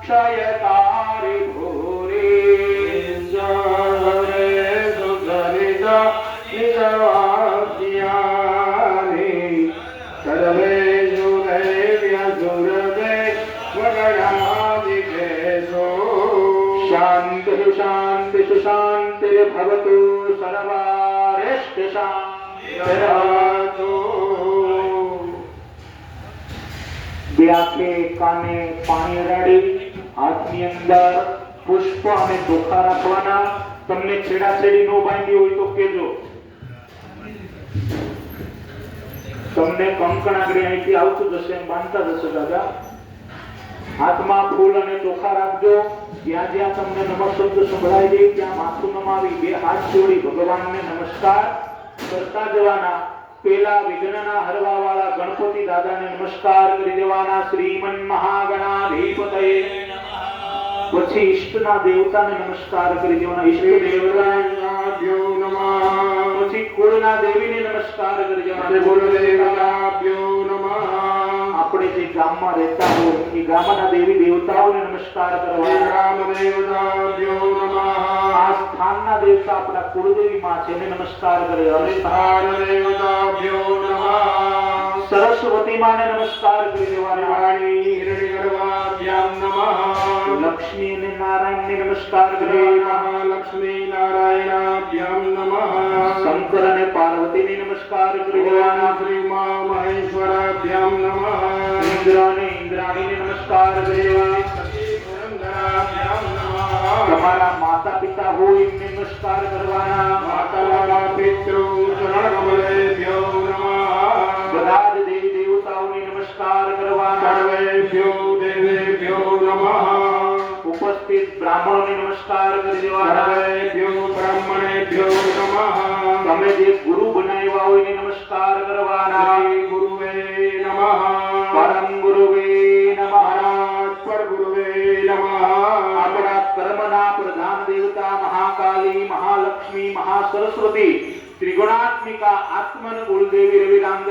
क्षयतारि भूरि जरे सुधरित निजवाद्यानि सर्वे जुरेव्यजुरदे वगणादिकेशो शान्तिषु शान्तिषु शान्तिर्भवतु सर्वारिष्ट शान्तिर्भवतु। બે આંખે કાને પાણી રેડી હાથની અંદર પુષ્પ અને ચોખા રાખવાના। તમને છેડાછેડી નો બાંધી હોય તો કેજો, તમને કંકણાગરી અહીંથી આવતું જશે એમ બાંધતા જશે દાદા। હાથમાં ફૂલ અને ચોખા રાખજો। જ્યાં જ્યાં તમને નમઃ શબ્દ સંભળાય જાય ત્યાં માથું નમાવી બે હાથ જોડી ભગવાનને નમસ્કાર કરતા જવાના। પેલા વિઘ્નના હરવા વાળા ગણપતિ દાદાને નમસ્કાર કરી દેવાના। શ્રીમન મહાગણાધિપતયે નમઃ। પછી ઈષ્ટના દેવતાને નમસ્કાર કરી દેવાના। ઈષ્ટ દેવતાભ્યો નમઃ। પછી કુળના દેવીને નમસ્કાર કરી દેવાના। બોલો દેવતાભ્યો નમઃ। આપણે જે ગામમાં રહેતા હોય એ ગામના દેવી દેવતાઓને નમસ્કાર કરવાના। ગ્રામ દેવતાભ્યો નમઃ। આ સ્થાનના દેવતા આપણા કુળદેવી માં છે એને નમસ્કાર કરે। સ્થાન દેવતાભ્યો નમઃ। સરસ્વતી માને નમસ્કાર કરી દેવાના। વાણી હિરણ્યગર્ભાભ્યામ નમઃ। લક્ષ્મી અને નારાયણને નમસ્કાર કરે। લક્ષ્મી નારાયણાભ્યામ નમઃ। શંકર અને પાર્વતીને નમસ્કાર કરી દેવાના। શ્રી મા મહેશ્વરાભ્યામ નમઃ। ઇન્દ્ર અને ઇન્દ્રાણીને નમસ્કાર કરી દેવાના। તમારા માતા પિતા હોય એમને નમસ્કાર કરવાના। માતા પિતૃ ચરણ કમલેભ્યો નમઃ। બધા જ દેવી દેવતાઓને નમસ્કાર કરવાના। સર્વેભ્યો દેવેભ્યો નમઃ। ઉપસ્થિત બ્રાહ્મણોને નમસ્કાર કરી દેવાના। સર્વેભ્યો બ્રાહ્મણેભ્યો નમઃ। તમે જે ગુરુ બનાવ્યા હોય એને નમસ્કાર કરવાના। શ્રી ગુરુવે નમઃ। પરમ ગુરુવે નમઃ। પર ગુરુવે નમઃ। આપણા કર્મના પ્રધાન દેવતા મહાકાલી, મહાલક્ષ્મી, મહાસરસ્વતી, ત્રિગુણાત્મિકા આત્મન કુળદેવી રવિરાંગ